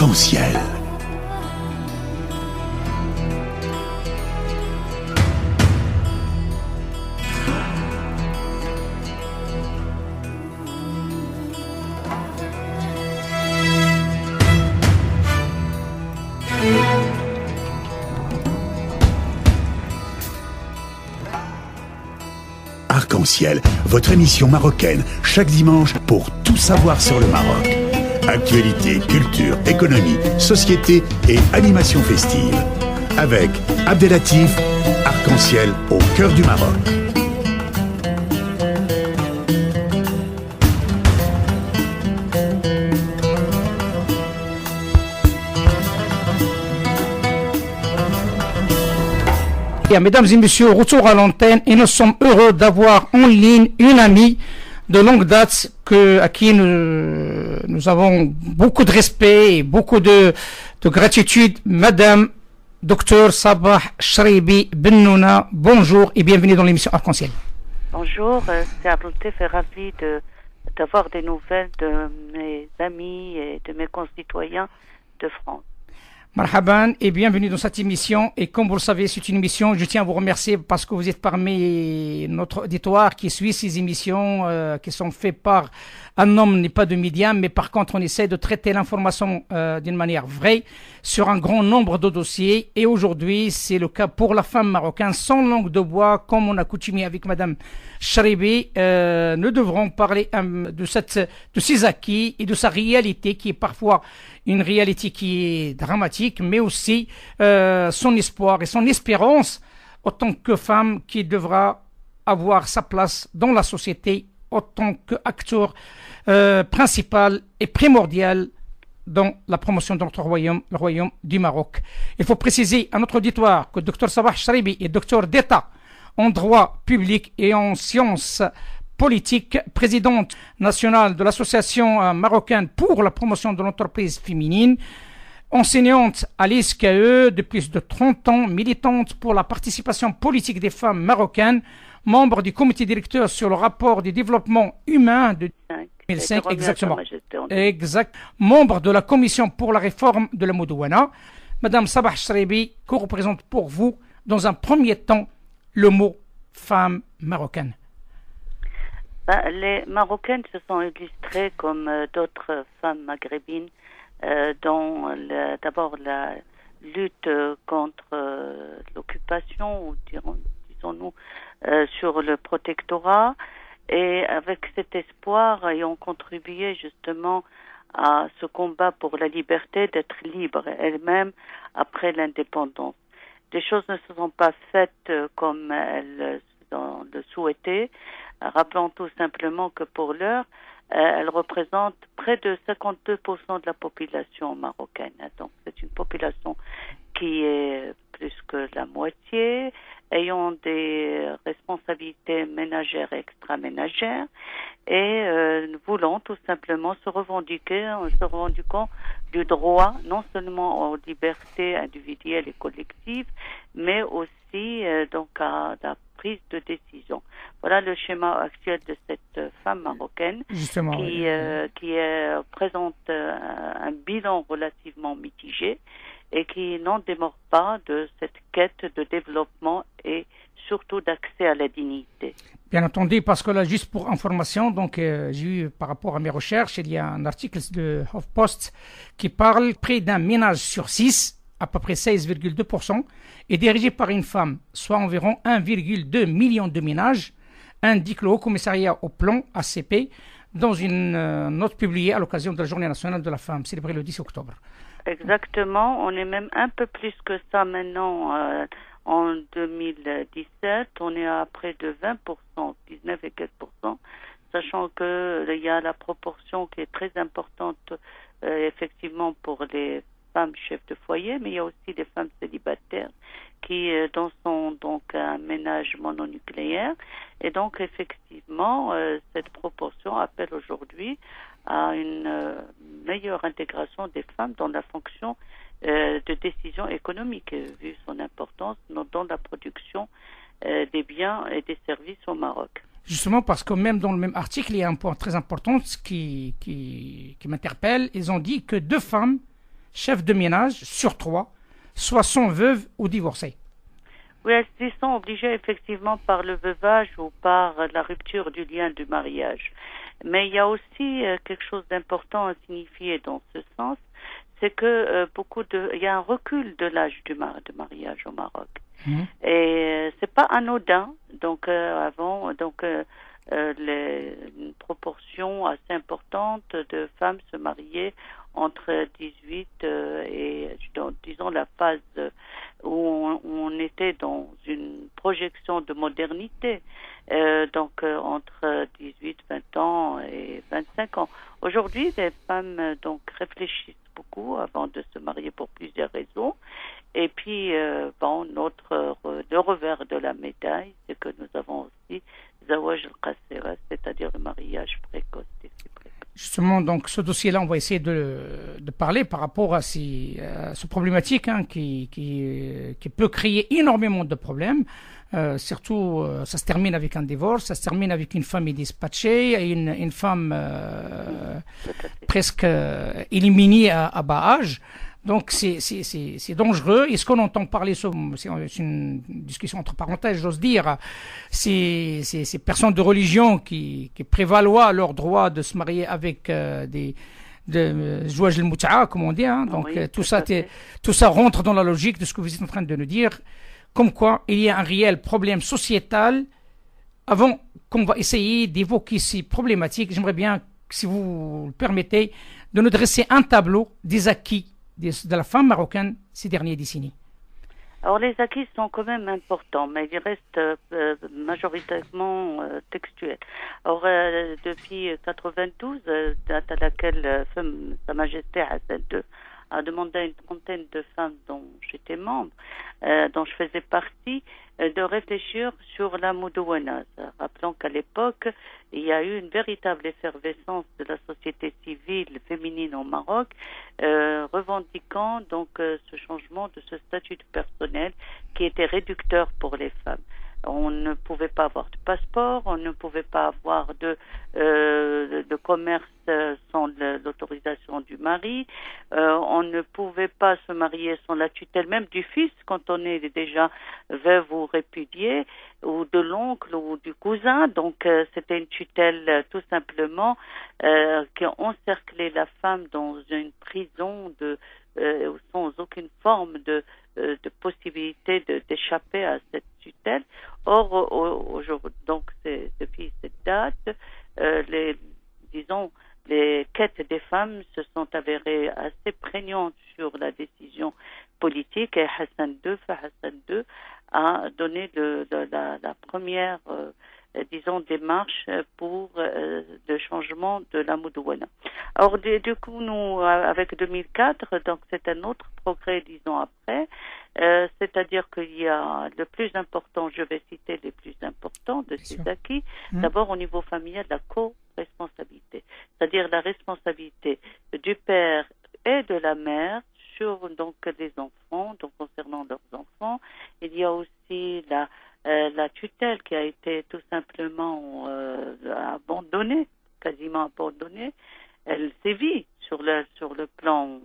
Arc-en-ciel. Arc-en-ciel, votre émission marocaine, chaque dimanche pour tout savoir sur le Maroc. Actualité, culture, économie, société et animation festive. Avec Abdelatif, Arc-en-ciel au cœur du Maroc. Mesdames et messieurs, retour à l'antenne et nous sommes heureux d'avoir en ligne une amie de longue date à qui nous avons beaucoup de respect et beaucoup de gratitude. Madame Dr Sabah Cheribi Bennouna, bonjour et bienvenue dans l'émission Arc-en-ciel. Bonjour, c'est Abdelatif et ravi d'avoir des nouvelles de mes amis et de mes concitoyens de France. Marhaban et bienvenue dans cette émission. Et comme vous le savez, c'est une émission, je tiens à vous remercier parce que vous êtes parmi notre auditoire qui suit ces émissions qui sont faites par un homme n'est pas de médias, mais par contre on essaie de traiter l'information d'une manière vraie sur un grand nombre de dossiers. Et aujourd'hui, c'est le cas pour la femme marocaine sans langue de bois, comme on a coutumé avec Madame Cheribi. Nous devrons parler de ses acquis et de sa réalité qui est parfois une réalité qui est dramatique, mais aussi son espoir et son espérance en tant que femme qui devra avoir sa place dans la société en tant qu'acteur principal et primordial dans la promotion de notre royaume, le royaume du Maroc. Il faut préciser à notre auditoire que Dr Sabah Cheribi est docteur d'État en droit public et en sciences politique, présidente nationale de l'association marocaine pour la promotion de l'entreprise féminine, enseignante à l'ISKE de plus de 30 ans, militante pour la participation politique des femmes marocaines, membre du comité directeur sur le rapport du développement humain de 2005, exactement. Exact. Membre de la commission pour la réforme de la Moudouana. Madame Sabah Cheribi, que représente pour vous, dans un premier temps, le mot femme marocaine? Les Marocaines se sont illustrées comme d'autres femmes maghrébines dans d'abord la lutte contre l'occupation, ou disons-nous, sur le protectorat, et avec cet espoir ayant contribué justement à ce combat pour la liberté d'être libre elle-même après l'indépendance. Les choses ne se sont pas faites comme elles le souhaitaient. Rappelons tout simplement que pour l'heure, elle représente près de 52% de la population marocaine. Donc c'est une population qui est plus que la moitié, ayant des responsabilités ménagères et extraménagères, et voulant tout simplement se revendiquant du droit non seulement aux libertés individuelles et collectives, mais aussi donc à la prise de décision. Voilà le schéma actuel de cette femme marocaine qui présente un bilan relativement mitigé et qui n'en démord pas de cette quête de développement et surtout d'accès à la dignité. Bien entendu, parce que là, juste pour information, donc j'ai eu par rapport à mes recherches, il y a un article de HuffPost qui parle près d'un ménage sur 6, à peu près 16,2%, est dirigé par une femme, soit environ 1,2 million de ménages, indique le Haut Commissariat au Plan, ACP, dans une note publiée à l'occasion de la Journée nationale de la femme, célébrée le 10 octobre. Exactement, on est même un peu plus que ça maintenant. En 2017, on est à près de 20%, 19 et quelques pourcents, sachant qu'il y a la proportion qui est très importante effectivement pour les femmes chefs de foyer, mais il y a aussi des femmes célibataires qui sont donc un ménage mononucléaire. Et donc effectivement, cette proportion appelle aujourd'hui à une meilleure intégration des femmes dans la fonction de décision économique, vu son importance dans la production des biens et des services au Maroc. Justement, parce que même dans le même article, il y a un point très important qui m'interpelle. Ils ont dit que 2 femmes chefs de ménage sur 3, soit sont veuves ou divorcées. Oui, elles sont obligées effectivement par le veuvage ou par la rupture du lien du mariage. Mais il y a aussi quelque chose d'important à signifier dans ce sens, c'est que il y a un recul de l'âge de mariage au Maroc. Et c'est pas anodin. Donc une proportion assez importante de femmes se mariaient entre 18 et disons la phase où on était dans une projection de modernité, entre 18, 20 ans et 25 ans. Aujourd'hui, les femmes donc réfléchissent beaucoup avant de se marier pour plusieurs raisons. Et puis, le revers de la médaille, c'est que nous avons aussi Zawaj al-Qasira, c'est-à-dire le mariage précoce. Justement, donc, ce dossier-là, on va essayer de parler par rapport à ce problématique qui peut créer énormément de problèmes. Surtout, ça se termine avec un divorce, ça se termine avec une famille dispatchée, et une femme presque éliminée à bas âge. Donc, c'est dangereux. Et ce qu'on entend parler, c'est une discussion entre parenthèses, j'ose dire, c'est ces personnes de religion qui prévaloient leur droit de se marier avec de zouaj al-mut'a, comme on dit. Donc, oui, tout ça rentre dans la logique de ce que vous êtes en train de nous dire, comme quoi il y a un réel problème sociétal. Avant qu'on va essayer d'évoquer ces problématiques, j'aimerais bien, si vous le permettez, de nous dresser un tableau des acquis de la femme marocaine ces dernières décennies. Alors les acquis sont quand même importants, mais ils restent majoritairement textuels. Alors depuis 92, date à laquelle Sa Majesté Hassan II a demandé à une trentaine de femmes dont j'étais membre, dont je faisais partie, de réfléchir sur la Moudouana. Rappelons qu'à l'époque, il y a eu une véritable effervescence de la société civile féminine au Maroc, revendiquant donc ce changement de ce statut de personnel qui était réducteur pour les femmes. On ne pouvait pas avoir de passeport, on ne pouvait pas avoir de commerce sans l'autorisation du mari, on ne pouvait pas se marier sans la tutelle même du fils quand on est déjà veuve ou répudiée, ou de l'oncle ou du cousin. Donc c'était une tutelle tout simplement qui encerclait la femme dans une prison sans aucune forme de possibilité d'échapper à cette tutelle. Or, aujourd'hui, donc depuis cette date, les quêtes des femmes se sont avérées assez prégnantes sur la décision politique, et Hassan II a donné la première démarche pour le changement de la Moudouana. Alors du coup, nous, avec 2004, donc c'est un autre progrès, après, c'est-à-dire qu'il y a le plus important, je vais citer les plus importants de ces acquis, d'abord au niveau familial, la co-responsabilité, c'est-à-dire la responsabilité du père et de la mère sur donc les enfants, donc concernant leurs enfants. Il y a aussi la tutelle qui a été tout simplement abandonnée, quasiment abandonnée. Elle sévit sur le plan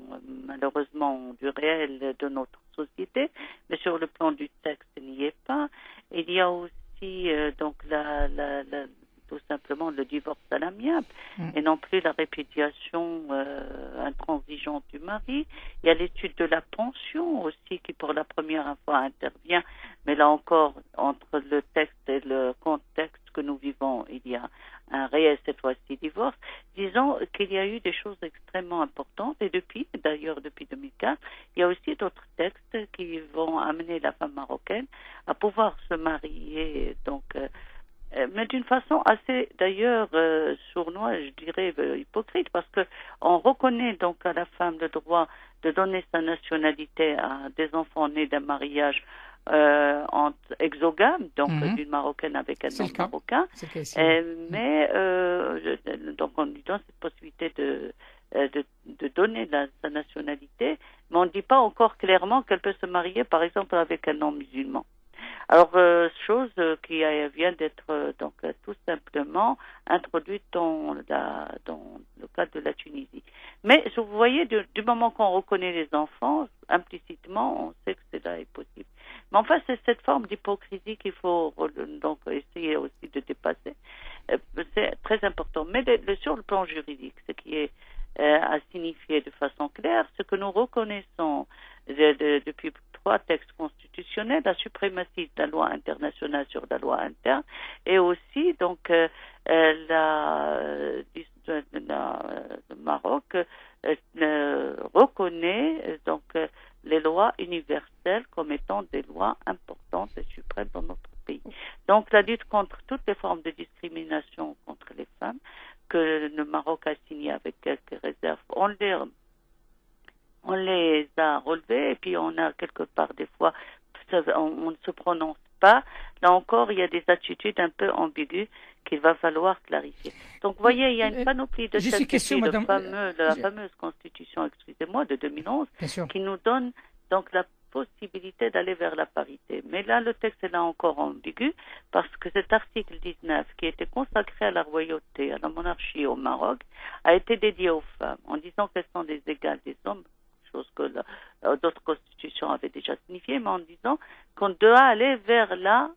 malheureusement du réel de notre société, mais sur le plan du texte, il n'y est pas. Il y a aussi donc tout simplement le divorce à l'amiable et non plus la répudiation intransigeante du mari. Il y a l'étude de la pension aussi qui pour la première fois intervient, mais là encore, entre le texte et le contexte que nous vivons, il y a un réel, cette fois-ci, divorce. Disons qu'il y a eu des choses extrêmement importantes, et depuis 2004, il y a aussi d'autres textes qui vont amener la femme marocaine à pouvoir se marier, donc mais d'une façon assez, d'ailleurs, sournoise, je dirais, hypocrite, parce que on reconnaît donc à la femme le droit de donner sa nationalité à des enfants nés d'un mariage exogame, donc d'une Marocaine avec un homme marocain, mais donc on lui donne cette possibilité de donner sa nationalité, mais on ne dit pas encore clairement qu'elle peut se marier, par exemple, avec un homme musulman. Alors, chose qui vient d'être tout simplement introduite dans le cadre de la Tunisie. Mais vous voyez, du moment qu'on reconnaît les enfants, implicitement, on sait que cela est possible. Mais enfin, c'est cette forme d'hypocrisie qu'il faut donc essayer aussi de dépasser. C'est très important. Mais sur le plan juridique, ce qui est à signifier de façon claire, ce que nous reconnaissons depuis 3 textes constitutionnels, la suprématie de la loi internationale sur la loi interne, et aussi donc le Maroc reconnaît donc les lois universelles comme étant des lois importantes et suprêmes dans notre pays. Donc la lutte contre toutes les formes de discrimination contre les femmes que le Maroc a signé avec quelques réserves, on les a relevés, et puis on a quelque part des fois, on ne se prononce pas. Là encore, il y a des attitudes un peu ambiguës qu'il va falloir clarifier. Donc, vous voyez, il y a une panoplie de textes de la fameuse Constitution, excusez-moi, de 2011, qui nous donne donc la possibilité d'aller vers la parité. Mais là, le texte est là encore ambigu, parce que cet article 19, qui était consacré à la royauté, à la monarchie au Maroc, a été dédié aux femmes, en disant qu'elles sont des égales des hommes, chose que d'autres constitutions avaient déjà signifié, mais en disant qu'on doit aller vers la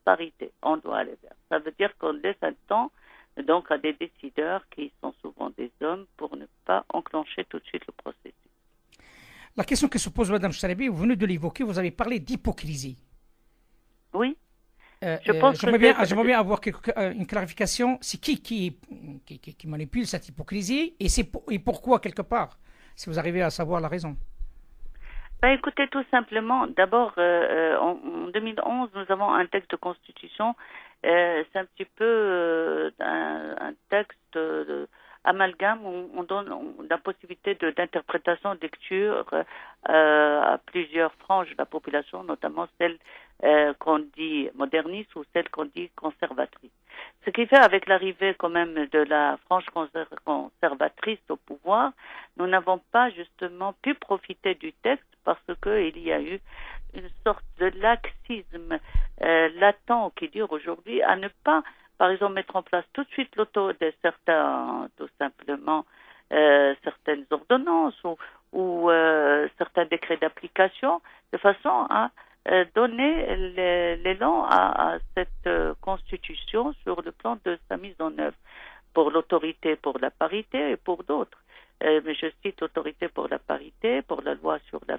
parité. On doit aller vers. Ça veut dire qu'on laisse un temps donc à des décideurs qui sont souvent des hommes pour ne pas enclencher tout de suite le processus. La question que se pose Mme Charabi, vous venez de l'évoquer, vous avez parlé d'hypocrisie. Oui. J'aimerais bien avoir une clarification. C'est qui manipule cette hypocrisie et pourquoi, quelque part, si vous arrivez à savoir la raison? Écoutez, tout simplement, d'abord, en 2011, nous avons un texte de constitution. C'est un petit peu un texte amalgame où on donne la possibilité d'interprétation, de lecture à plusieurs franges de la population, notamment celle qu'on dit moderniste ou celle qu'on dit conservatrice. Ce qui fait, avec l'arrivée quand même de la frange conservatrice au pouvoir, nous n'avons pas justement pu profiter du texte parce qu'il y a eu une sorte de laxisme latent qui dure aujourd'hui à ne pas, par exemple, mettre en place tout de suite de certaines ordonnances ou certains décrets d'application, de façon à donner l'élan à cette constitution sur le plan de sa mise en œuvre, pour l'autorité, pour la parité et pour d'autres. Mais je cite l'autorité pour la parité, pour la loi sur la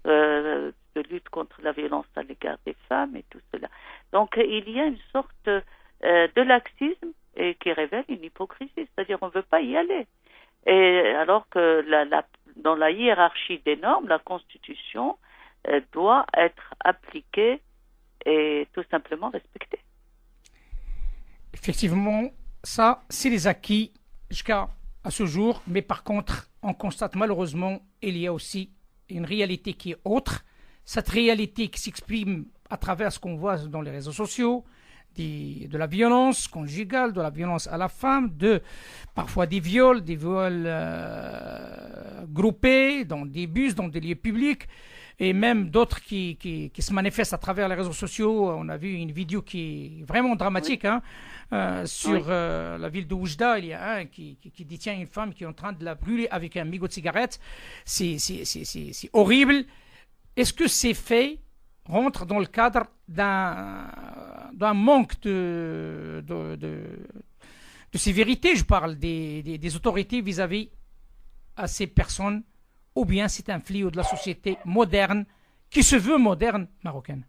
de lutte contre la violence à l'égard des femmes et tout cela. Donc il y a une sorte de laxisme et qui révèle une hypocrisie, c'est-à-dire on ne veut pas y aller. Et alors que dans la hiérarchie des normes, la Constitution doit être appliquée et tout simplement respectée. Effectivement, ça, c'est les acquis jusqu'à ce jour, mais par contre, on constate malheureusement, il y a aussi une réalité qui est autre. Cette réalité qui s'exprime à travers ce qu'on voit dans les réseaux sociaux, de la violence conjugale, de la violence à la femme, parfois des viols groupés dans des bus, dans des lieux publics, et même d'autres qui se manifestent à travers les réseaux sociaux. On a vu une vidéo qui est vraiment dramatique sur la ville de Oujda. Il y a un qui détient une femme qui est en train de la brûler avec un mégot de cigarette. C'est horrible. Est-ce que ces faits rentrent dans le cadre d'un manque de sévérité, je parle des autorités vis-à-vis à ces personnes, ou bien c'est un fléau de la société moderne qui se veut moderne marocaine?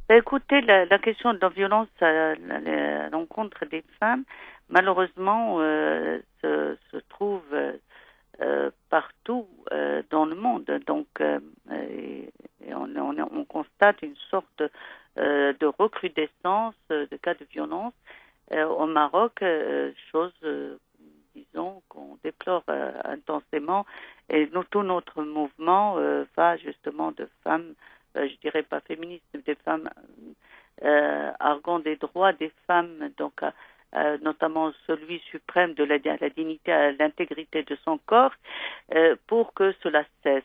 Écoutez, la question de la violence à l'encontre des femmes, malheureusement, se trouve partout dans le monde. Donc, on constate une sorte de recrudescence de cas de violence au Maroc, chose, disons, qu'on déplore intensément. Et tout notre mouvement va justement de femmes, je dirais pas féministes, mais des femmes arguant des droits des femmes, donc notamment celui suprême de la dignité, à l'intégrité de son corps, pour que cela cesse.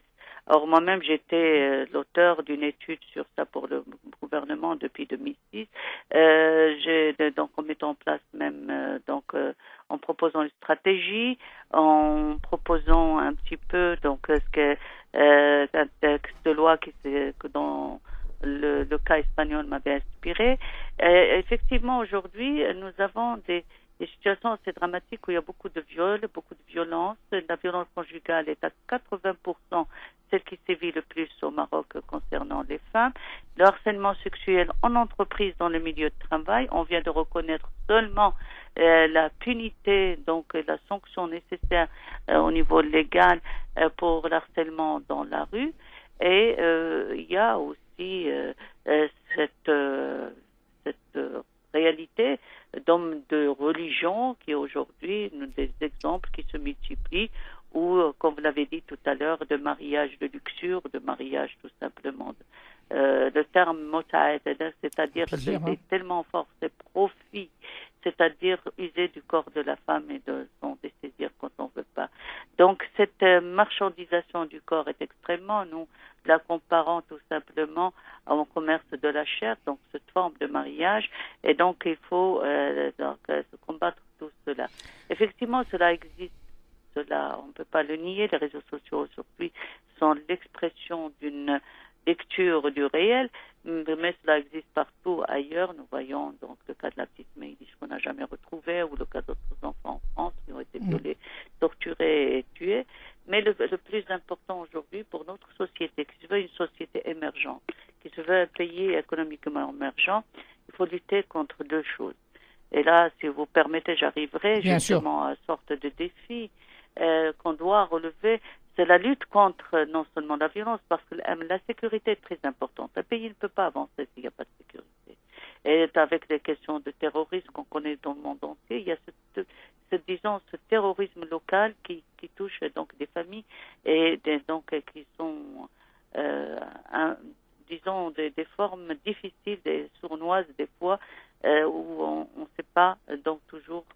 Or, moi-même, j'étais l'auteur d'une étude sur ça pour le gouvernement depuis 2006. Donc, en mettant en place même, en proposant une stratégie, en proposant un petit peu, donc, un texte de loi que dans le cas espagnol m'avait inspiré. Effectivement, aujourd'hui, nous avons des situations assez dramatiques où il y a beaucoup de viols, beaucoup de violence. La violence conjugale est à 80% celle qui sévit le plus au Maroc concernant les femmes. Le harcèlement sexuel en entreprise, dans le milieu de travail, on vient de reconnaître seulement la punité, donc la sanction nécessaire au niveau légal pour l'harcèlement dans la rue. Et il y a aussi cette réalité d'hommes de religion qui aujourd'hui, des exemples qui se multiplient, ou, comme vous l'avez dit tout à l'heure, de mariage de luxure, de mariage tout simplement. Le terme mota'ed, c'est-à-dire c'est tellement fort, c'est profit, c'est-à-dire user du corps de la femme et de son désir quand on veut pas. Donc cette marchandisation du corps est extrêmement, nous la comparons tout simplement au commerce de la chair, donc cette forme de mariage, et donc il faut combattre tout cela. Effectivement, cela existe. Cela, on ne peut pas le nier. Les réseaux sociaux aujourd'hui sont l'expression d'une lecture du réel, mais cela existe partout ailleurs. Nous voyons donc le cas de la petite Maïdiche qu'on n'a jamais retrouvée, ou le cas d'autres enfants en France qui ont été violés, torturés et tués. Mais le plus important aujourd'hui pour notre société, qui se veut une société émergente, qui se veut un pays économiquement émergent, il faut lutter contre deux choses. Et là, si vous permettez, j'arriverai justement à une sorte de défi qu'on doit relever. C'est la lutte contre non seulement la violence, parce que la sécurité est très importante. Un pays ne peut pas avancer s'il n'y a pas de sécurité. Et avec les questions de terrorisme qu'on connaît dans le monde entier, il y a ce terrorisme local qui touche donc des familles et qui sont des formes difficiles, des sournoises des fois, où on ne sait pas donc toujours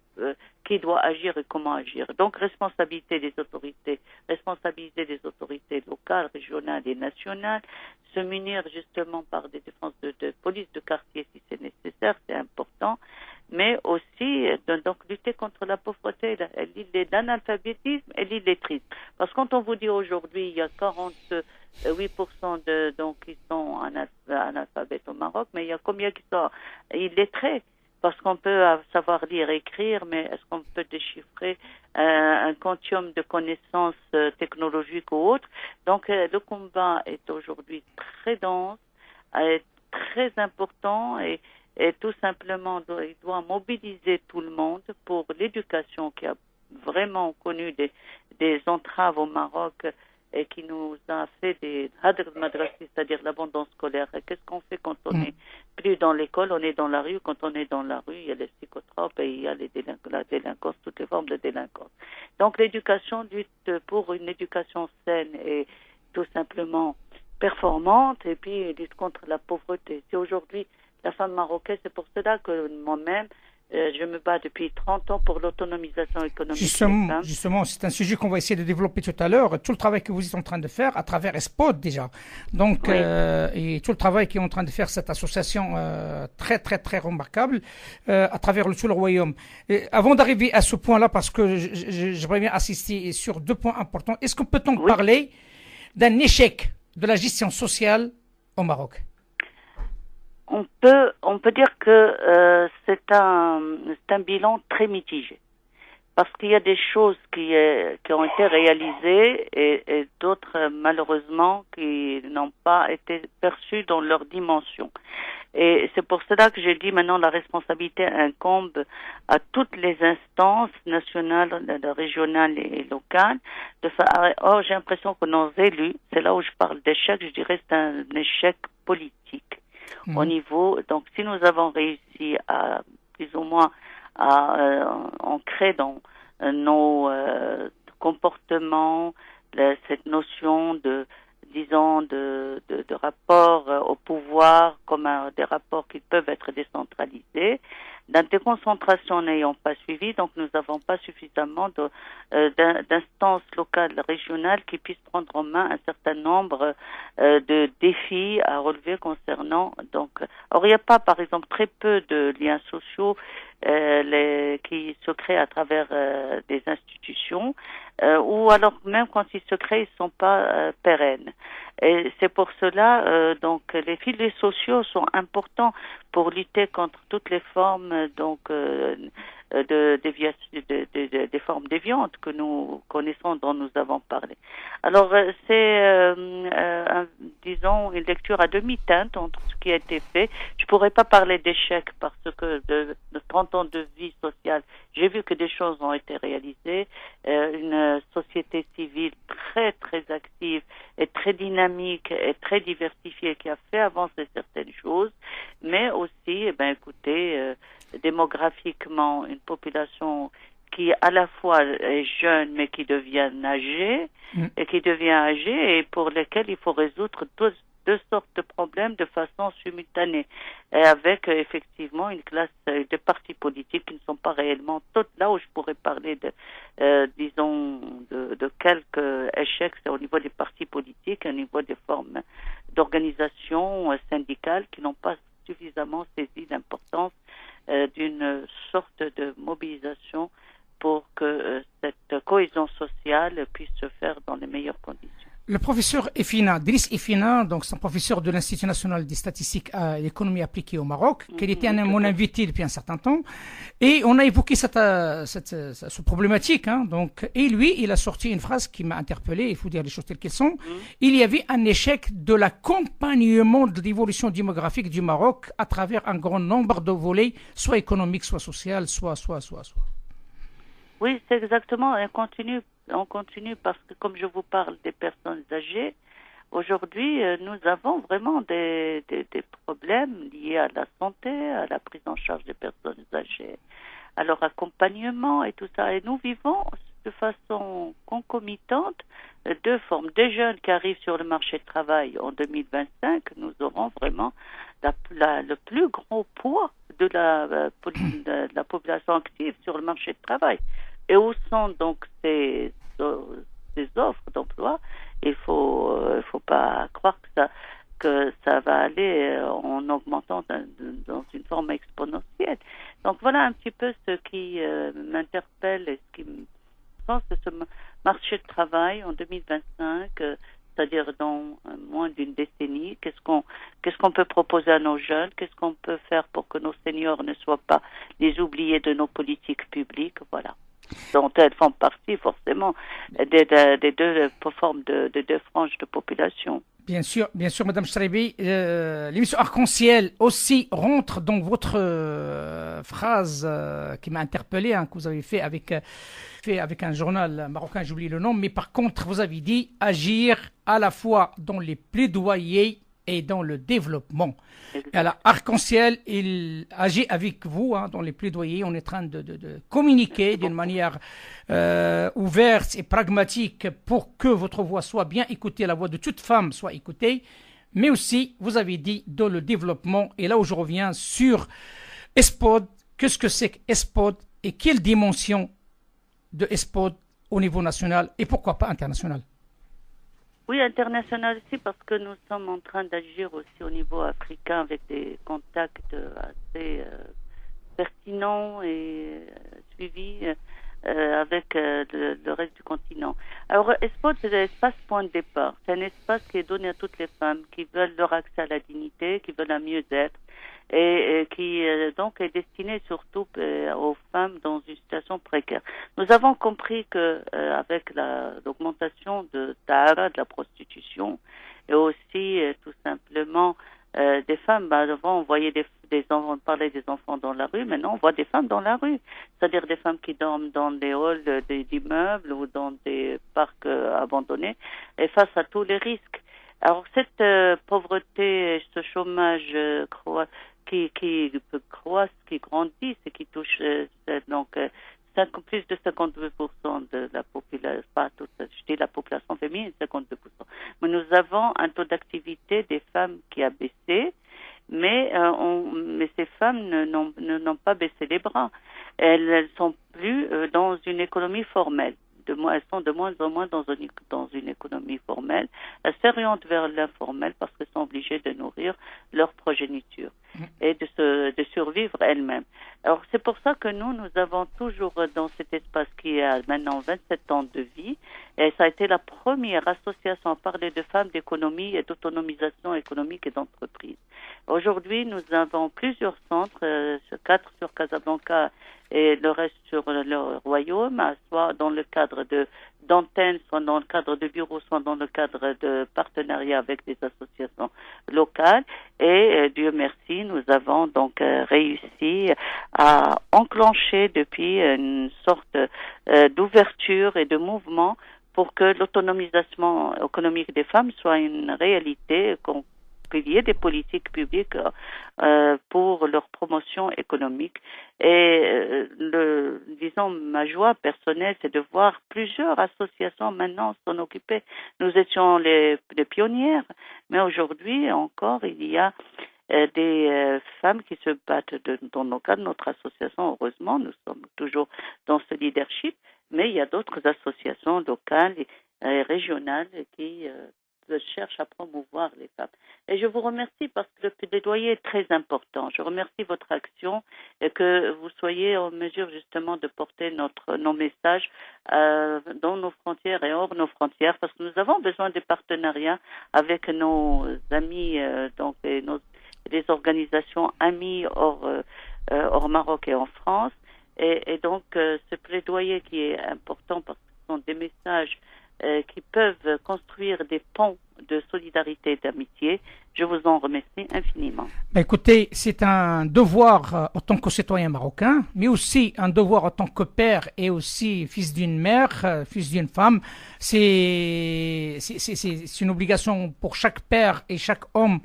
qui doit agir et comment agir. Donc responsabilité des autorités locales, régionales et nationales, se munir justement par des défenses de police de quartier si c'est nécessaire, c'est important, mais aussi donc lutter contre la pauvreté, l'analphabétisme et l'illettrisme. Parce que quand on vous dit aujourd'hui il y a 48% qui sont analphabètes au Maroc, mais il y a combien qui sont illettrés? Parce qu'on peut savoir lire et écrire, mais est-ce qu'on peut déchiffrer un quantum de connaissances technologiques ou autres? Donc le combat est aujourd'hui très dense, très important, et tout simplement il doit mobiliser tout le monde pour l'éducation qui a vraiment connu des entraves au Maroc et qui nous a fait des hadr madrasi, c'est-à-dire l'abandon scolaire. Et qu'est-ce qu'on fait quand on n'est plus dans l'école, on est dans la rue. Quand on est dans la rue, il y a les psychotropes et il y a la délinquance, toutes les formes de délinquance. Donc l'éducation lutte pour une éducation saine et tout simplement performante, et puis lutte contre la pauvreté. C'est aujourd'hui la femme marocaine, c'est pour cela que moi-même, je me bats depuis 30 ans pour l'autonomisation économique des femmes. Justement, c'est un sujet qu'on va essayer de développer tout à l'heure. Tout le travail que vous êtes en train de faire à travers ESPOD déjà. Donc, et tout le travail qu'est en train de faire cette association très, très, très remarquable à travers tout le royaume. Avant d'arriver à ce point-là, parce que j'aimerais bien assister sur deux points importants, est-ce qu'on peut donc parler d'un échec de la gestion sociale au Maroc? On peut dire que c'est un bilan très mitigé, parce qu'il y a des choses qui ont été réalisées et d'autres malheureusement qui n'ont pas été perçues dans leur dimension. Et c'est pour cela que j'ai dit maintenant la responsabilité incombe à toutes les instances nationales, régionales et locales. Or, j'ai l'impression que nos élus, c'est là où je parle d'échec, je dirais c'est un échec politique. Au niveau, donc si nous avons réussi à plus ou moins à ancrer dans nos comportements cette notion de rapport au pouvoir comme des rapports qui peuvent être décentralisés, La déconcentration n'ayant pas suivi, donc nous n'avons pas suffisamment d'instances locales, régionales qui puissent prendre en main un certain nombre de défis à relever concernant. Donc, or il n'y a pas, par exemple, très peu de liens sociaux qui se créent à travers des institutions, ou alors même quand ils se créent, ils ne sont pas pérennes. Et c'est pour cela, donc, les filets sociaux sont importants pour lutter contre toutes les formes, des formes déviantes que nous connaissons, dont nous avons parlé. Alors, c'est, disons, une lecture à demi-teinte entre ce qui a été fait. Je pourrais pas parler d'échec parce que de 30 ans de vie sociale, j'ai vu que des choses ont été réalisées. Une société civile très, très active et très dynamique et très diversifiée qui a fait avancer certaines choses, mais aussi, écoutez, démographiquement, une population qui à la fois est jeune mais qui devient âgée et pour lesquels il faut résoudre deux sortes de problèmes de façon simultanée, et avec effectivement une classe de partis politiques qui ne sont pas réellement toutes là où je pourrais parler de quelques échecs, c'est au niveau des partis politiques, au niveau des formes d'organisation syndicale qui n'ont pas suffisamment saisi l'importance d'une sorte de mobilisation pour que cette cohésion sociale puisse se faire dans les meilleures conditions. Le professeur Effina, Driss Effina, donc c'est un professeur de l'Institut national des statistiques et l'économie appliquée au Maroc, qui était mon invité depuis un certain temps, et on a évoqué cette problématique. Donc, et lui, il a sorti une phrase qui m'a interpellé, il faut dire les choses telles qu'elles sont. Il y avait un échec de l'accompagnement de l'évolution démographique du Maroc à travers un grand nombre de volets, soit économiques, soit sociaux, soit. Oui, c'est exactement, on continue parce que comme je vous parle des personnes âgées, aujourd'hui nous avons vraiment des problèmes liés à la santé, à la prise en charge des personnes âgées, à leur accompagnement et tout ça. Et nous vivons de façon concomitante deux formes. Des jeunes qui arrivent sur le marché de travail en 2025, nous aurons vraiment le plus gros poids de la population active sur le marché de travail. Et où sont donc ces offres d'emploi? Il faut pas croire que ça va aller en augmentant dans une forme exponentielle. Donc voilà un petit peu ce qui m'interpelle et ce qui me pense de ce marché de travail en 2025, c'est-à-dire dans moins d'une décennie. Qu'est-ce qu'on peut proposer à nos jeunes? Qu'est-ce qu'on peut faire pour que nos seniors ne soient pas les oubliés de nos politiques publiques? Voilà. Dont elles font partie forcément des deux formes de deux franges de population. Bien sûr, Madame Chreibi, l'émission Arc-en-Ciel aussi rentre dans votre phrase qui m'a interpellé, que vous avez fait avec un journal marocain, j'oublie le nom, mais par contre, vous avez dit agir à la fois dans les plaidoyers et dans le développement. Alors, Arc-en-Ciel, il agit avec vous dans les plaidoyers. On est en train de communiquer d'une manière ouverte et pragmatique pour que votre voix soit bien écoutée, la voix de toute femme soit écoutée. Mais aussi, vous avez dit dans le développement. Et là où je reviens sur ESPOD, qu'est-ce que c'est qu'ESPOD et quelle dimension de ESPOD au niveau national et pourquoi pas international? Oui, international aussi, parce que nous sommes en train d'agir aussi au niveau africain avec des contacts assez pertinents et suivis avec le reste du continent. Alors, ESPOD, c'est l'espace point de départ. C'est un espace qui est donné à toutes les femmes qui veulent leur accès à la dignité, qui veulent un mieux-être, et qui donc est destiné surtout aux femmes dans une situation précaire. Nous avons compris que avec l'augmentation de la prostitution et aussi tout simplement des femmes, avant on voyait on parlait des enfants dans la rue, maintenant on voit des femmes dans la rue, c'est-à-dire des femmes qui dorment dans des halls d'immeubles ou dans des parcs abandonnés, et face à tous les risques. Alors cette pauvreté, ce chômage qui croissent, qui grandissent et qui touchent plus de 52% de la population, pas toute, je dis la population féminine, 52%. Mais nous avons un taux d'activité des femmes qui a baissé, mais ces femmes n'ont pas baissé les bras. Elles sont plus dans une économie formelle. Elles sont de moins en moins dans une économie formelle. Elles s'orientent vers l'informel parce qu'elles sont obligées de nourrir leur progéniture et de survivre elles-mêmes. Alors c'est pour ça que nous avons toujours dans cet espace qui a maintenant 27 ans de vie, et ça a été la première association à parler de femmes, d'économie et d'autonomisation économique et d'entreprise. Aujourd'hui, nous avons plusieurs centres, 4 sur Casablanca et le reste sur le royaume, soit dans le cadre d'antennes, soit dans le cadre de bureaux, soit dans le cadre de partenariats avec des associations locales. Et Dieu merci, nous avons donc réussi à enclencher depuis une sorte d'ouverture et de mouvement pour que l'autonomisation économique des femmes soit une réalité, qu'il y ait des politiques publiques pour leur promotion économique. Et disons, ma joie personnelle, c'est de voir plusieurs associations maintenant s'en occuper. Nous étions les pionnières, mais aujourd'hui encore, il y a des femmes qui se battent dans le cadre de notre association. Heureusement, nous sommes toujours dans ce leadership, mais il y a d'autres associations locales et régionales qui cherche à promouvoir les femmes. Et je vous remercie parce que le plaidoyer est très important. Je remercie votre action et que vous soyez en mesure justement de porter nos messages dans nos frontières et hors nos frontières, parce que nous avons besoin de partenariats avec nos amis, donc les organisations amies hors Maroc et en France. Et donc ce plaidoyer qui est important parce que ce sont des messages qui peuvent construire des ponts de solidarité et d'amitié. Je vous en remercie infiniment. Écoutez, c'est un devoir en tant que citoyen marocain, mais aussi un devoir en tant que père et aussi fils d'une mère, fils d'une femme. C'est une obligation pour chaque père et chaque homme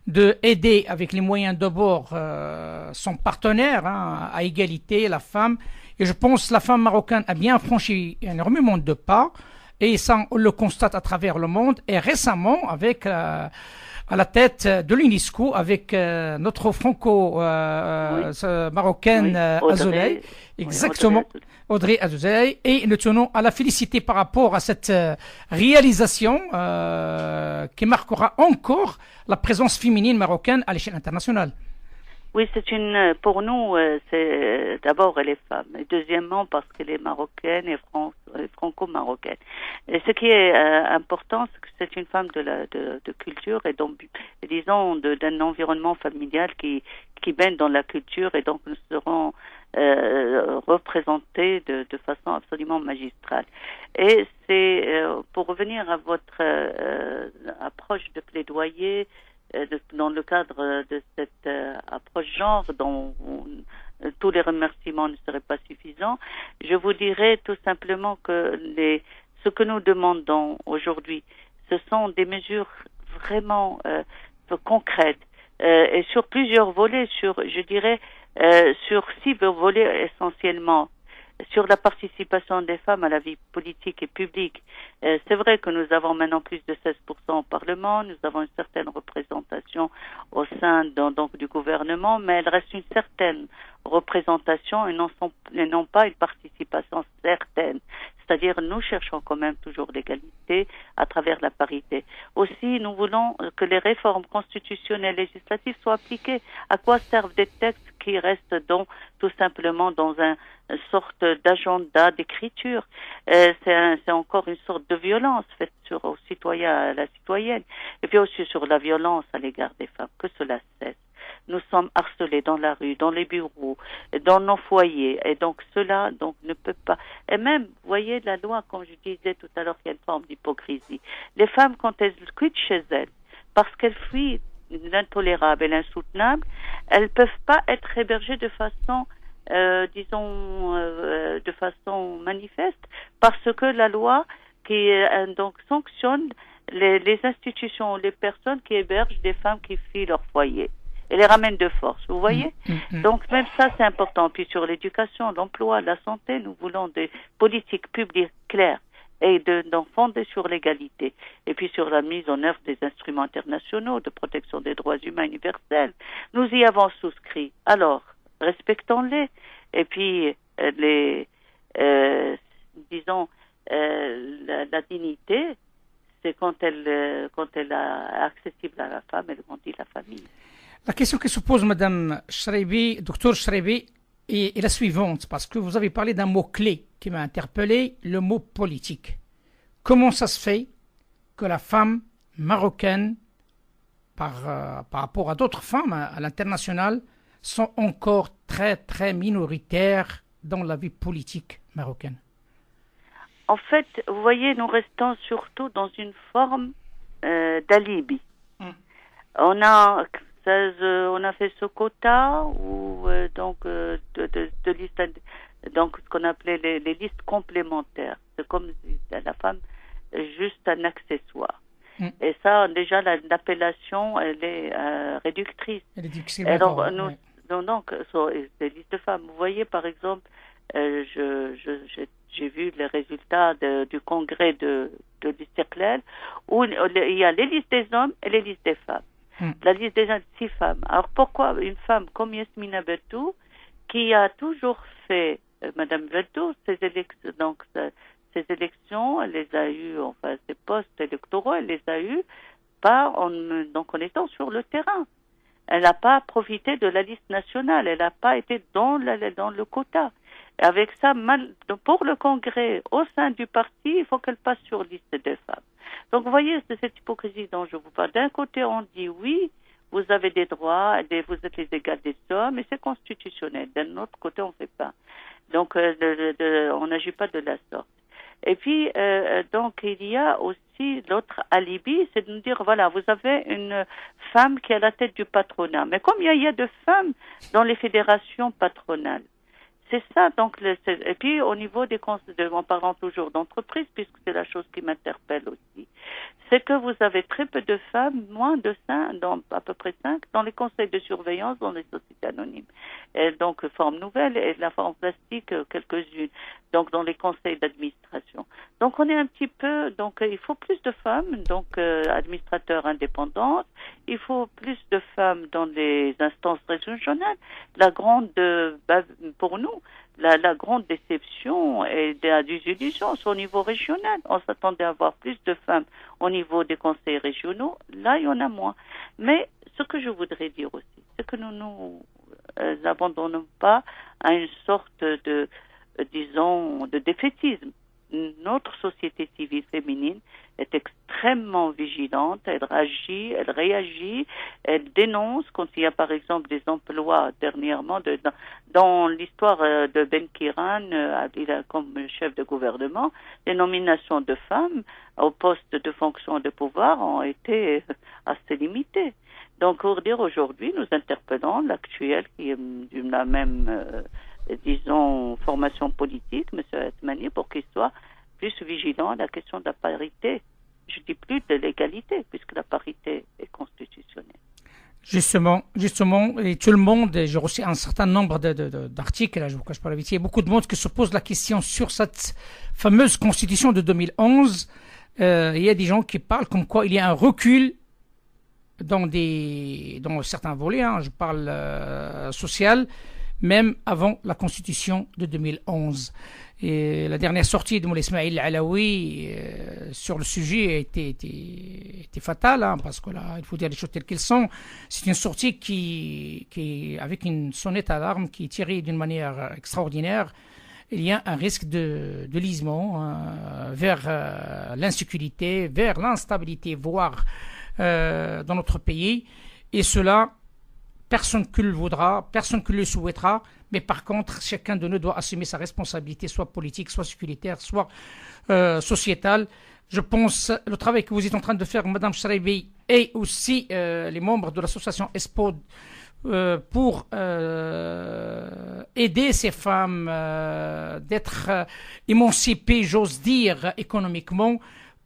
de aider avec les moyens de bord son partenaire à égalité, la femme. Et je pense que la femme marocaine a bien franchi énormément de pas. Et ça, on le constate à travers le monde. Et récemment, avec à la tête de l'UNESCO, avec notre franco-marocaine Azoulay, exactement, Audrey Azoulay. Et nous tenons à la féliciter par rapport à cette réalisation qui marquera encore la présence féminine marocaine à l'échelle internationale. Oui, pour nous, c'est d'abord les femmes, et deuxièmement parce qu'elle est marocaine et franco-marocaine. Et ce qui est important, c'est que c'est une femme de culture et donc, disons, d'un environnement familial qui baigne dans la culture, et donc nous serons représentés de façon absolument magistrale. Et c'est pour revenir à votre approche de plaidoyer, dans le cadre de cette approche genre dont tous les remerciements ne seraient pas suffisants, je vous dirais tout simplement que ce que nous demandons aujourd'hui, ce sont des mesures vraiment concrètes et sur plusieurs volets, sur 6 volets essentiellement. Sur la participation des femmes à la vie politique et publique, c'est vrai que nous avons maintenant plus de 16% au Parlement, nous avons une certaine représentation au sein donc du gouvernement, mais elle reste une certaine représentation et non pas une participation certaine. C'est-à-dire, nous cherchons quand même toujours l'égalité à travers la parité. Aussi, nous voulons que les réformes constitutionnelles et législatives soient appliquées. À quoi servent des textes qui restent donc tout simplement dans une sorte d'agenda d'écriture? C'est encore une sorte de violence faite aux citoyens, à la citoyenne. Et puis aussi sur la violence à l'égard des femmes. Que cela cesse. Nous sommes harcelés dans la rue, dans les bureaux, dans nos foyers, et donc cela ne peut pas. Et même, vous voyez, la loi, comme je disais tout à l'heure, il y a une forme d'hypocrisie. Les femmes, quand elles quittent chez elles, parce qu'elles fuient l'intolérable et l'insoutenable, elles peuvent pas être hébergées de façon, de façon manifeste, parce que la loi qui donc sanctionne les institutions, les personnes qui hébergent des femmes qui fuient leur foyer et les ramènent de force, vous voyez. Donc même ça c'est important. Puis sur l'éducation, l'emploi, la santé, nous voulons des politiques publiques claires et donc fondée sur l'égalité, et puis sur la mise en œuvre des instruments internationaux de protection des droits humains universels. Nous y avons souscrit. Alors, respectons-les, et puis disons, la dignité, c'est quand elle est accessible à la femme, elle grandit la famille. La question que se pose Madame Chreibi, docteur Chreibi, est la suivante, parce que vous avez parlé d'un mot-clé qui m'a interpellé, le mot politique. Comment ça se fait que la femme marocaine, par rapport à d'autres femmes à l'international, sont encore très, très minoritaires dans la vie politique marocaine? En fait, vous voyez, nous restons surtout dans une forme d'alibi. On a fait ce quota de listes, donc ce qu'on appelait les listes complémentaires. C'est comme si la femme juste un accessoire. Et ça, déjà, l'appellation, elle est réductrice. Elle est discriminatoire. Donc, des listes de femmes. Vous voyez, par exemple, j'ai vu les résultats du congrès de l'Istiqlal, où il y a les listes des hommes et les listes des femmes. La liste des 6 femmes. Alors pourquoi une femme comme Yasmina Bertou, qui a toujours fait, Madame Bertou, ses élections, elle les a eues, enfin ses postes électoraux, elle les a eues en étant sur le terrain. Elle n'a pas profité de la liste nationale, elle n'a pas été dans le quota. Et avec ça, pour le congrès, au sein du parti, il faut qu'elle passe sur liste des femmes. Donc, vous voyez, c'est cette hypocrisie dont je vous parle. D'un côté, on dit oui, vous avez des droits, vous êtes les égales des hommes, et c'est constitutionnel. D'un autre côté, on ne fait pas. Donc, on n'agit pas de la sorte. Et puis, donc, il y a aussi l'autre alibi, c'est de nous dire, voilà, vous avez une femme qui est à la tête du patronat. Mais comme il y a de femmes dans les fédérations patronales, c'est ça, donc, et puis au niveau en parlant toujours d'entreprise, puisque c'est la chose qui m'interpelle aussi, c'est que vous avez très peu de femmes, moins de 5, à peu près 5, dans les conseils de surveillance, dans les sociétés anonymes. Et donc, forme nouvelle, et la forme plastique, quelques-unes, donc dans les conseils d'administration. Donc, on est un petit peu, donc, il faut plus de femmes, donc, administrateurs indépendants, il faut plus de femmes dans les instances régionales. Pour nous, la grande déception et des illusions au niveau régional. On s'attendait à avoir plus de femmes au niveau des conseils régionaux. Là, il y en a moins. Mais ce que je voudrais dire aussi, c'est que nous nous abandonnons pas à une sorte de défaitisme. Notre société civile féminine est extrêmement vigilante, elle réagit, elle dénonce quand il y a par exemple des emplois dernièrement dans l'histoire de Ben Kiran, comme chef de gouvernement, les nominations de femmes au poste de fonction de pouvoir ont été assez limitées. Donc pour dire aujourd'hui, nous interpellons l'actuel qui est de la même formation politique, M. Atmani, pour qu'il soit plus vigilant à la question de la parité. Je dis plus de l'égalité, puisque la parité est constitutionnelle. Justement, et tout le monde, j'ai reçu un certain nombre d'articles, là, je ne vous cache pas la vérité, il y a beaucoup de monde qui se pose la question sur cette fameuse constitution de 2011. Il y a des gens qui parlent comme quoi il y a un recul dans certains volets, je parle social, même avant la constitution de 2011. Et la dernière sortie de Moulay Ismail Alaoui sur le sujet a été fatale, parce que là, il faut dire les choses telles qu'elles sont. C'est une sortie qui avec une sonnette à l'alarme qui est tirée d'une manière extraordinaire. Il y a un risque de lisement vers l'insécurité, vers l'instabilité, voire dans notre pays. Et cela, personne ne le voudra, personne ne le souhaitera, mais par contre, chacun de nous doit assumer sa responsabilité, soit politique, soit sécuritaire, soit sociétale. Je pense le travail que vous êtes en train de faire, Madame Chreibi, et aussi les membres de l'association ESPOD pour aider ces femmes d'être émancipées, j'ose dire, économiquement,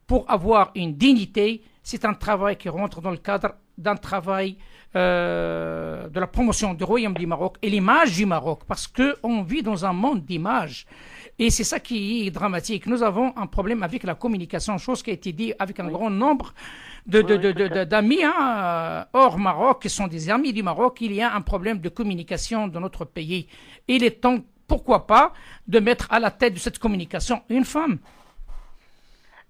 pour avoir une dignité. C'est un travail qui rentre dans le cadre d'un travail de la promotion du Royaume du Maroc et l'image du Maroc, parce qu'on vit dans un monde d'images. Et c'est ça qui est dramatique. Nous avons un problème avec la communication, chose qui a été dit avec un grand nombre d'amis hors Maroc, qui sont des amis du Maroc. Il y a un problème de communication dans notre pays. Il est temps, pourquoi pas, de mettre à la tête de cette communication une femme.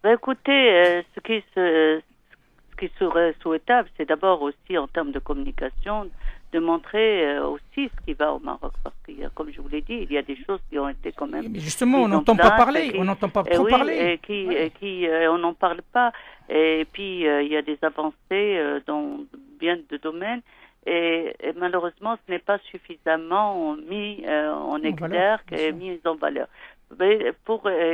Écoutez, ce qui serait souhaitable, c'est d'abord aussi en termes de communication, de montrer aussi ce qui va au Maroc, parce qu'il y a, comme je vous l'ai dit, il y a des choses qui ont été quand même. Mais justement, on n'entend pas parler, on n'entend pas trop parler. On n'en parle pas. Et puis il y a des avancées dans bien de domaines, et malheureusement, ce n'est pas suffisamment mis en exergue et mis en valeur. Et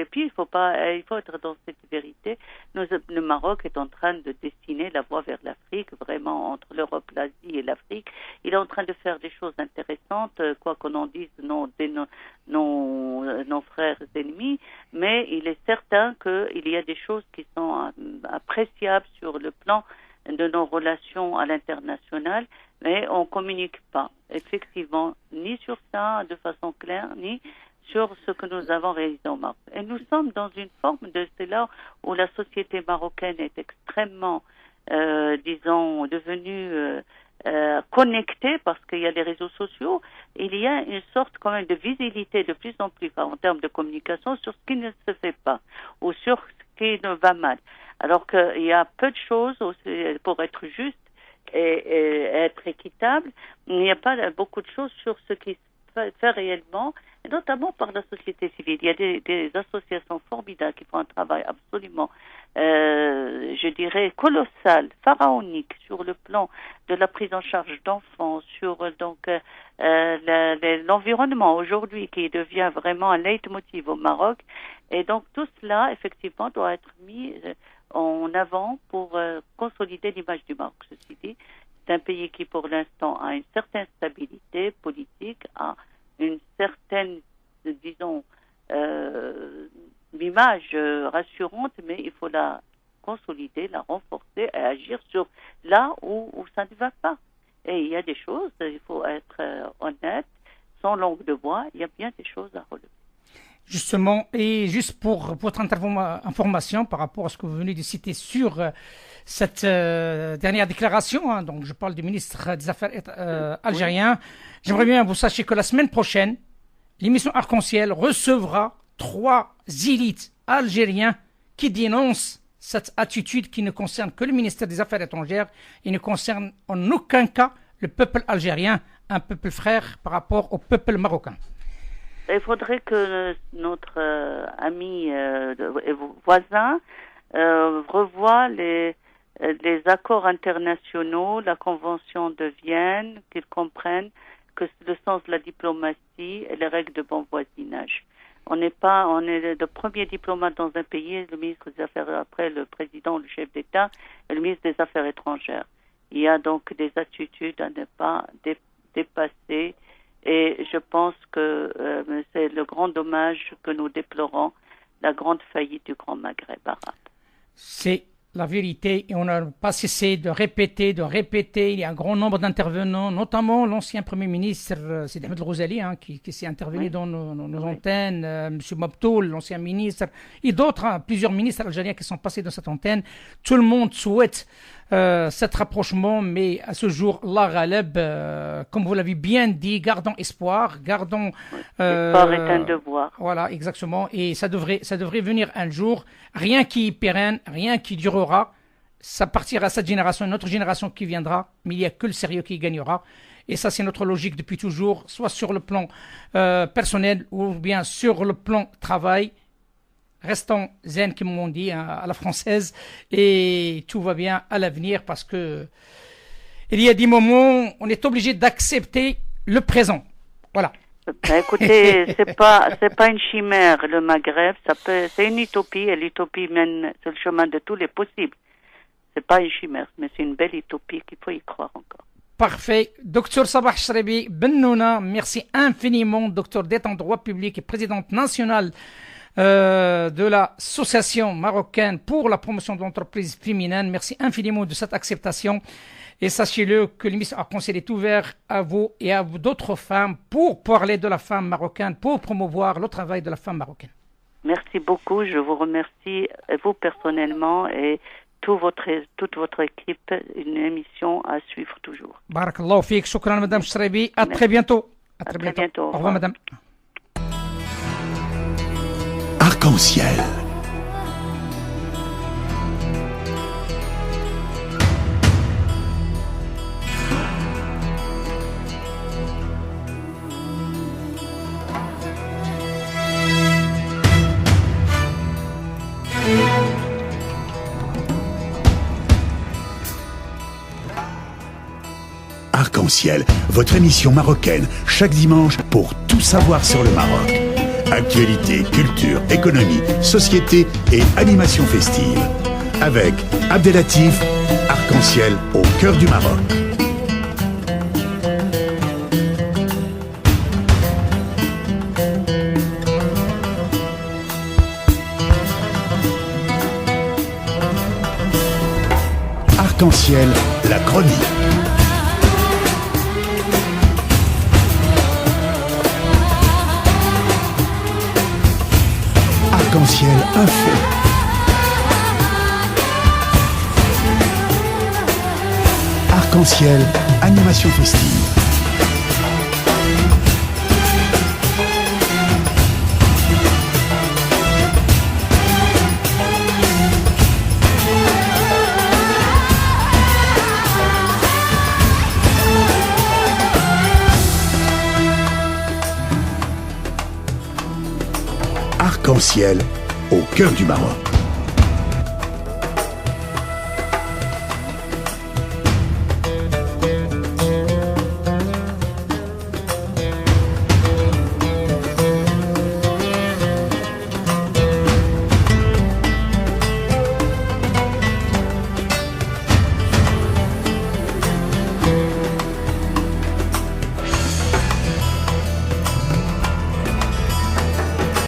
puis il faut être dans cette vérité. Le Maroc est en train de dessiner la voie vers l'Afrique, vraiment entre l'Europe, l'Asie et l'Afrique. Il est en train de faire des choses intéressantes, quoi qu'on en dise nos frères ennemis, mais il est certain qu'il y a des choses qui sont appréciables sur le plan de nos relations à l'international, mais on communique pas effectivement ni sur ça de façon claire, ni sur ce que nous avons réalisé au Maroc. Et nous sommes dans une forme c'est là où la société marocaine est extrêmement, devenue connectée, parce qu'il y a les réseaux sociaux. Il y a une sorte quand même de visibilité de plus en plus en termes de communication sur ce qui ne se fait pas ou sur ce qui ne va mal. Alors qu'il y a peu de choses pour être juste et être équitable. Il n'y a pas beaucoup de choses sur ce qui se fait réellement, et notamment par la société civile. Il y a des associations formidables qui font un travail absolument, je dirais, colossal, pharaonique sur le plan de la prise en charge d'enfants, sur l'environnement aujourd'hui qui devient vraiment un leitmotiv au Maroc. Et donc tout cela, effectivement, doit être mis en avant pour consolider l'image du Maroc. Ceci dit, c'est un pays qui, pour l'instant, a une certaine stabilité politique, a une certaine, disons, image rassurante, mais il faut la consolider, la renforcer et agir sur là où ça ne va pas. Et il y a des choses, il faut être honnête, sans langue de bois, il y a bien des choses à relever. Justement, et juste pour votre information par rapport à ce que vous venez de citer sur cette dernière déclaration, donc je parle du ministre des Affaires algérien, j'aimerais bien que vous sachiez que la semaine prochaine, l'émission Arc-en-Ciel recevra 3 élites algériens qui dénoncent cette attitude qui ne concerne que le ministère des Affaires étrangères et ne concerne en aucun cas le peuple algérien, un peuple frère par rapport au peuple marocain. Il faudrait que notre ami voisin revoie les accords internationaux, la Convention de Vienne, qu'ils comprennent que c'est le sens de la diplomatie et les règles de bon voisinage. On est le premier diplomate dans un pays, le ministre des Affaires, après le président, le chef d'État, et le ministre des Affaires étrangères. Il y a donc des attitudes à ne pas dépasser. Et je pense que c'est le grand dommage que nous déplorons, la grande faillite du Grand Maghreb arabe. C'est la vérité et on n'a pas cessé de répéter. Il y a un grand nombre d'intervenants, notamment l'ancien Premier ministre, c'est Ahmed El-Ghazali, qui s'est intervenu dans nos antennes, M. Mabtoul, l'ancien ministre, et d'autres, plusieurs ministres algériens qui sont passés dans cette antenne. Tout le monde souhaite cet rapprochement, mais à ce jour, Allah Ghaleb, comme vous l'avez bien dit, gardons espoir, gardons... L'espoir est un devoir. Voilà, exactement, et ça devrait venir un jour, rien qui est pérenne, rien qui durera, ça partira à cette génération, une autre génération qui viendra, mais il n'y a que le sérieux qui gagnera, et ça c'est notre logique depuis toujours, soit sur le plan personnel ou bien sur le plan travail. Restons zen, comme on dit à la française, et tout va bien à l'avenir parce que il y a des moments où on est obligé d'accepter le présent. Voilà. Écoutez, c'est pas une chimère, le Maghreb, c'est une utopie, et l'utopie mène sur le chemin de tous les possibles. C'est pas une chimère, mais c'est une belle utopie qu'il faut y croire encore. Parfait. Docteur Sabah Chrebi Bennouna, merci infiniment, docteur d'État en droit public et présidente nationale de l'association marocaine pour la promotion de l'entreprise féminine. Merci infiniment de cette acceptation. Et sachez-le que l'émission Arc-en-Ciel est ouverte à vous et à d'autres femmes pour parler de la femme marocaine, pour promouvoir le travail de la femme marocaine. Merci beaucoup. Je vous remercie, vous personnellement, et toute votre équipe. Une émission à suivre toujours. Barakallahu fik. Shukran, Madame Cheraibi. À très bientôt. À très bientôt. Au revoir, Madame. Arc-en-Ciel. Arc-en-Ciel, votre émission marocaine, chaque dimanche pour tout savoir sur le Maroc. Actualité, culture, économie, société et animation festive. Avec Abdelatif, Arc-en-Ciel au cœur du Maroc. Arc-en-Ciel, la chronique. Arc-en-Ciel info. Arc-en-Ciel animation festive. Arc-en-Ciel au cœur du Maroc.